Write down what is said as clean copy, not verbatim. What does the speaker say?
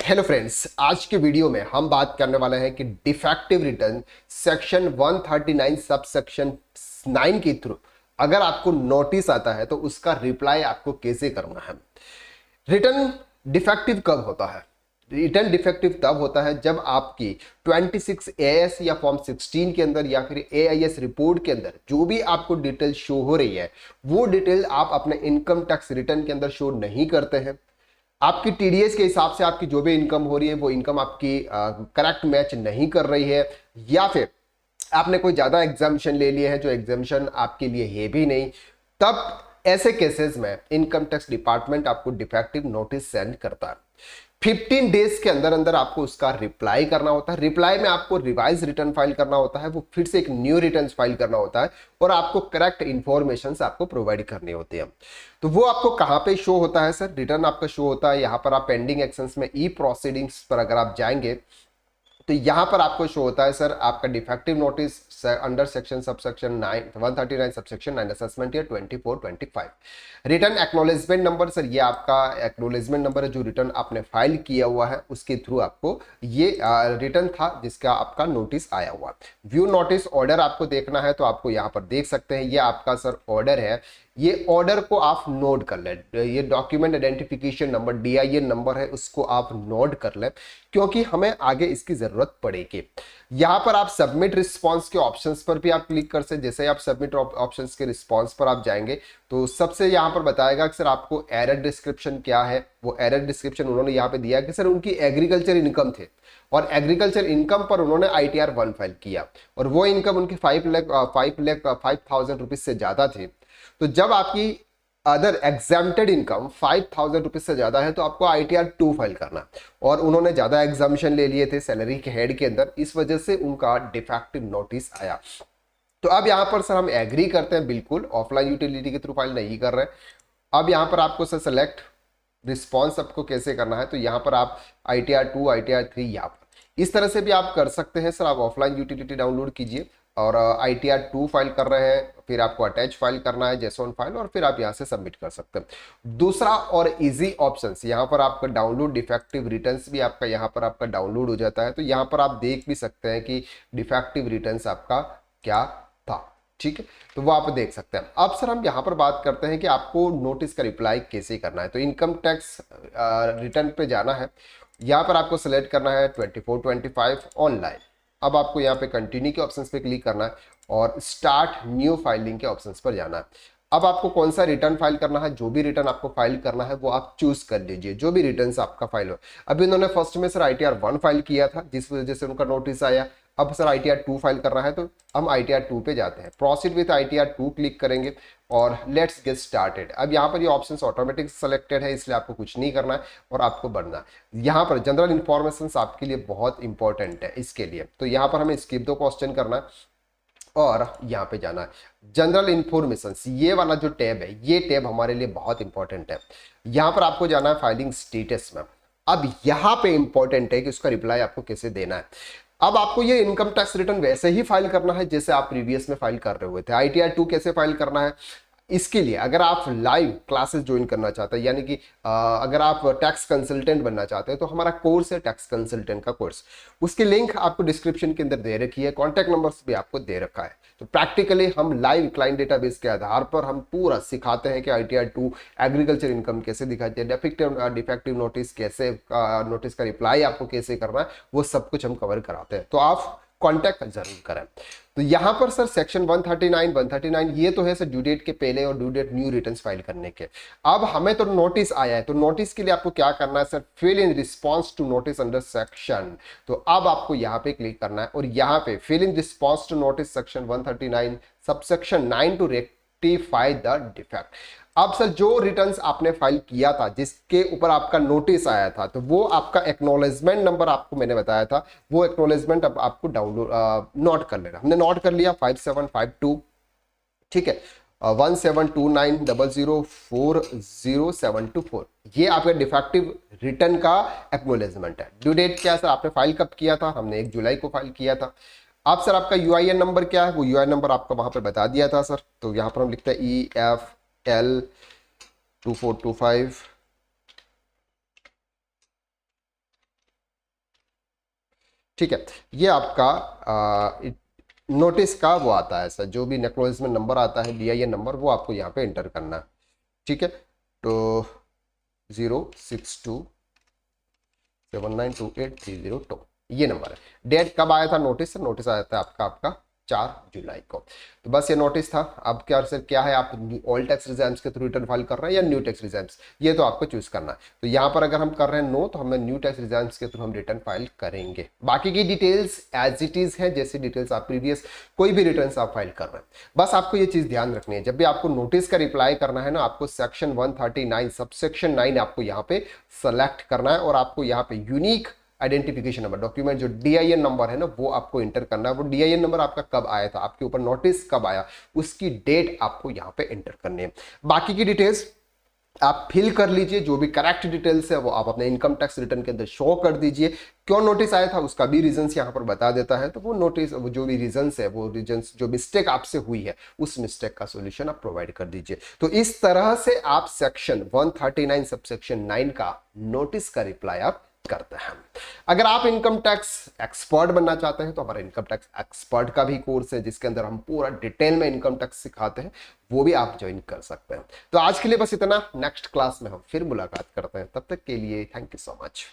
Hello friends, आज के video में हम बात करने वाले हैं कि defective return section 139 sub section 9 के थ्रू अगर आपको नोटिस आता है तो उसका रिप्लाई आपको कैसे करना है। रिटर्न डिफेक्टिव कब होता है? रिटर्न डिफेक्टिव तब होता है जब आपकी 26 एएस या फॉर्म 16 के अंदर या फिर एआईएस रिपोर्ट के अंदर जो भी आपको डिटेल शो हो रही है वो डिटेल आप अपने इनकम टैक्स रिटर्न के अंदर शो नहीं करते हैं। आपकी टीडीएस के हिसाब से आपकी जो भी इनकम हो रही है वो इनकम आपकी करेक्ट मैच नहीं कर रही है, या फिर आपने कोई ज्यादा एग्जामिशन ले लिए हैं जो एग्जामिशन आपके लिए है भी नहीं, तब ऐसे केसेस में इनकम टैक्स डिपार्टमेंट आपको डिफेक्टिव नोटिस सेंड करता है। 15 डेज के अंदर अंदर आपको उसका रिप्लाई करना होता है। रिप्लाई में आपको रिवाइज रिटर्न फाइल करना होता है, वो फिर से एक न्यू रिटर्न फाइल करना होता है और आपको करेक्ट इंफॉर्मेशन आपको प्रोवाइड करनी होती है। तो वो आपको कहां पे शो होता है सर? रिटर्न आपका शो होता है यहाँ पर। आप पेंडिंग एक्शंस में ई प्रोसीडिंग्स पर अगर आप जाएंगे तो यहां पर आपको शो होता है सर आपका defective notice under section subsection 9 139 subsection 9 assessment year 24-25। Return acknowledgement number sir, ये आपका एक्नॉलेजमेंट नंबर है जो रिटर्न आपने फाइल किया हुआ है उसके थ्रू आपको ये रिटर्न था जिसका आपका नोटिस आया हुआ। व्यू नोटिस ऑर्डर आपको देखना है तो आपको यहाँ पर देख सकते हैं, ये आपका सर ऑर्डर है। ये ऑर्डर को आप नोट कर लें, ये document identification number DIN number है उसको आप नोट कर लें क्योंकि हमें आगे इसकी जरूरत पड़ेगी। यहां पर आप सबमिट रिस्पांस के ऑप्शंस पर भी आप क्लिक कर सकते। जैसे ही आप सबमिट ऑप्शंस के रिस्पांस पर आप जाएंगे तो सबसे यहां पर बताएगा कि सर आपको एरर डिस्क्रिप्शन क्या है। वो एरर डिस्क्रिप्शन उन्होंने यहां पे दिया कि सर उनकी एग्रीकल्चर इनकम थे और एग्रीकल्चर इनकम पर उन्होंने ITR 1 फाइल किया और वो इनकम उनकी 5,05,000 रुपीज से ज्यादा थी। तो जब आपकी अदर एग्जाम्प्टेड इनकम 5,000 रुपीज से ज्यादा है तो आपको ITR 2 फाइल करना है और उन्होंने ज्यादा एग्जामिशन ले लिए थे सैलरी के हेड के अंदर, इस वजह से उनका डिफेक्टिव नोटिस आया। तो अब यहां पर सर हम एग्री करते हैं, बिल्कुल ऑफलाइन यूटिलिटी के थ्रू फाइल नहीं कर रहे। अब यहां पर आपको सर सेलेक्ट रिस्पॉन्स आपको कैसे करना है, तो यहां पर आप ITR 2 ITR 3 यहां पर इस तरह से भी आप कर सकते हैं। सर आप ऑफलाइन यूटिलिटी डाउनलोड कीजिए और ITR 2 फाइल कर रहे हैं, फिर आपको अटैच फाइल करना है JSON फाइल और फिर आप यहां से सबमिट कर सकते हैं। दूसरा और इजी ऑप्शन यहां पर आपका डाउनलोड डिफेक्टिव रिटर्न्स भी आपका यहां पर आपका डाउनलोड हो जाता है। तो यहां पर आप देख भी सकते हैं कि डिफेक्टिव रिटर्न्स आपका क्या था, ठीक है, तो वो आप देख सकते हैं। अब सर हम यहां पर बात करते हैं कि आपको नोटिस का रिप्लाई कैसे करना है। तो इनकम टैक्स रिटर्न पे जाना है, यहां पर आपको सिलेक्ट करना है 24-25 ऑनलाइन। अब आपको यहाँ पे कंटिन्यू के ऑप्शंस पे क्लिक करना है और स्टार्ट न्यू फाइलिंग के ऑप्शंस पर जाना है। अब आपको कौन सा रिटर्न फाइल करना है, जो भी रिटर्न आपको फाइल करना है वो आप चूज कर लीजिए, जो भी रिटर्न आपका फाइल हो। अभी उन्होंने फर्स्ट में सर ITR 1 फाइल किया था जिस वजह से उनका नोटिस आया। अब सर ITR 2 फाइल करना है तो हम ITR 2 पे जाते हैं, प्रोसीड विथ ITR 2 क्लिक करेंगे और लेट्स गेट स्टार्टेड। अब यहाँ पर ये ऑप्शंस ऑटोमेटिक सेलेक्टेड है इसलिए आपको कुछ नहीं करना है और आपको बढ़ना है। यहाँ पर जनरल इंफॉर्मेशन आपके लिए बहुत इंपॉर्टेंट है इसके लिए, तो यहाँ पर हमें स्किप दो क्वेश्चन करना है और यहाँ पे जाना है जनरल इंफॉर्मेशन। ये वाला जो टैब है ये टैब हमारे लिए बहुत इंपॉर्टेंट है। यहाँ पर आपको जाना है फाइलिंग स्टेटस में। अब यहाँ पे इंपॉर्टेंट है कि उसका रिप्लाई आपको कैसे देना है। अब आपको ये इनकम टैक्स रिटर्न वैसे ही फाइल करना है जैसे आप प्रीवियस में फाइल कर रहे हुए थे। ITR 2 कैसे फाइल करना है, इसके लिए अगर आप लाइव क्लासेस ज्वाइन करना चाहते हैं यानी कि अगर आप टैक्स कंसल्टेंट बनना चाहते हैं तो हमारा कोर्स है टैक्स कंसल्टेंट का कोर्स, उसकी लिंक आपको डिस्क्रिप्शन के अंदर दे रखी है, कॉन्टैक्ट नंबर्स भी आपको दे रखा है। तो प्रैक्टिकली हम लाइव क्लाइंट डेटाबेस के आधार पर हम पूरा सिखाते हैं कि ITR 2 एग्रीकल्चर इनकम कैसे दिखाती है, डिफेक्टिव नोटिस कैसे, नोटिस का रिप्लाई आपको कैसे करना है, वो सब कुछ हम कवर कराते हैं। तो आप कॉन्टैक्ट जरूर करें। तो यहां पर सर सेक्शन 139 ये तो है सर ड्यू डेट के पहले और due date new returns file करने के। अब हमें तो नोटिस आया है तो नोटिस के लिए आपको क्या करना है sir, fill in response to notice under section. तो अब आपको यहां पे क्लिक करना है और यहां पे fill in response to notice section 139 subsection 9 to rectify the defect. अब सर जो रिटर्न्स आपने फाइल किया था जिसके ऊपर आपका नोटिस आया था तो वो आपका एक्नॉलेजमेंट नंबर आपको मैंने बताया था, वो एक्नॉलेजमेंट अब आपको डाउनलोड नोट कर लेना। हमने नोट कर लिया 5752, ठीक है, 172900400724, ये आपका डिफेक्टिव रिटर्न का एक्नॉलेजमेंट है। ड्यू डेट क्या है सर, आपने फाइल कब किया था, हमने 1 जुलाई को फाइल किया था। अब सर आपका UIN नंबर क्या है, वो UIN नंबर आपका वहां पर बता दिया था सर। तो यहां पर हम लिखते हैं EFL 2425 ठीक है, ये आपका नोटिस का वो आता है, ऐसा जो भी एक्नॉलेजमेंट नंबर आता है, DIN नंबर, वो आपको यहाँ पे एंटर करना है। ठीक है, तो 062792830 ये नंबर है। डेट कब आया था नोटिस? नोटिस आया था आपका 4 जुलाई को। तो बस ये नोटिस था। अब क्या सर क्या है, आप ओल्ड टैक्स रिटर्न्स के थ्रू रिटर्न फाइल कर रहे हैं या न्यू टैक्स रिटर्न्स, ये तो आपको चूज करना है। तो यहाँ पर अगर हम कर रहे हैं नो, तो हमें न्यू टैक्स रिटर्न्स के थ्रू हम रिटर्न फाइल करेंगे। बाकी की डिटेल्स एज इट इज है, जैसी डिटेल्स आप प्रीवियस कोई भी रिटर्न आप फाइल कर रहे हैं। बस आपको ये चीज ध्यान रखनी है, जब भी आपको नोटिस का रिप्लाई करना है ना, आपको सेक्शन 139 सबसेक्शन 9 आपको यहाँ पे सेलेक्ट करना है, और आपको यहाँ पे यूनिक आइडेंटिफिकेशन नंबर, डॉक्यूमेंट जो DIN नंबर है ना, वो आपको इंटर करना है। वो DIN नंबर आपका कब आया था, आपके ऊपर नोटिस कब आया, उसकी डेट आपको यहाँ पे एंटर करनी है। बाकी की डिटेल्स आप फिल कर लीजिए, जो भी करेक्ट डिटेल्स है वो आप अपने इनकम टैक्स रिटर्न के अंदर शो कर दीजिए। क्यों नोटिस आया था उसका भी रीजंस यहाँ पर बता देता है। तो वो नोटिस, वो जो भी रीजंस है, वो रीजंस जो मिस्टेक आपसे हुई है, उस मिस्टेक का सॉल्यूशन आप प्रोवाइड कर दीजिए। तो इस तरह से आप सेक्शन 139 सबसेक्शन 9 का नोटिस का रिप्लाई आप करते हैं। अगर आप इनकम टैक्स एक्सपर्ट बनना चाहते हैं, तो हमारा इनकम टैक्स एक्सपर्ट का भी कोर्स है, जिसके अंदर हम पूरा डिटेल में इनकम टैक्स सिखाते हैं, वो भी आप ज्वाइन कर सकते हैं। तो आज के लिए बस इतना, नेक्स्ट क्लास में हम फिर मुलाकात करते हैं। तब तक के लिए थैंक यू सो मच।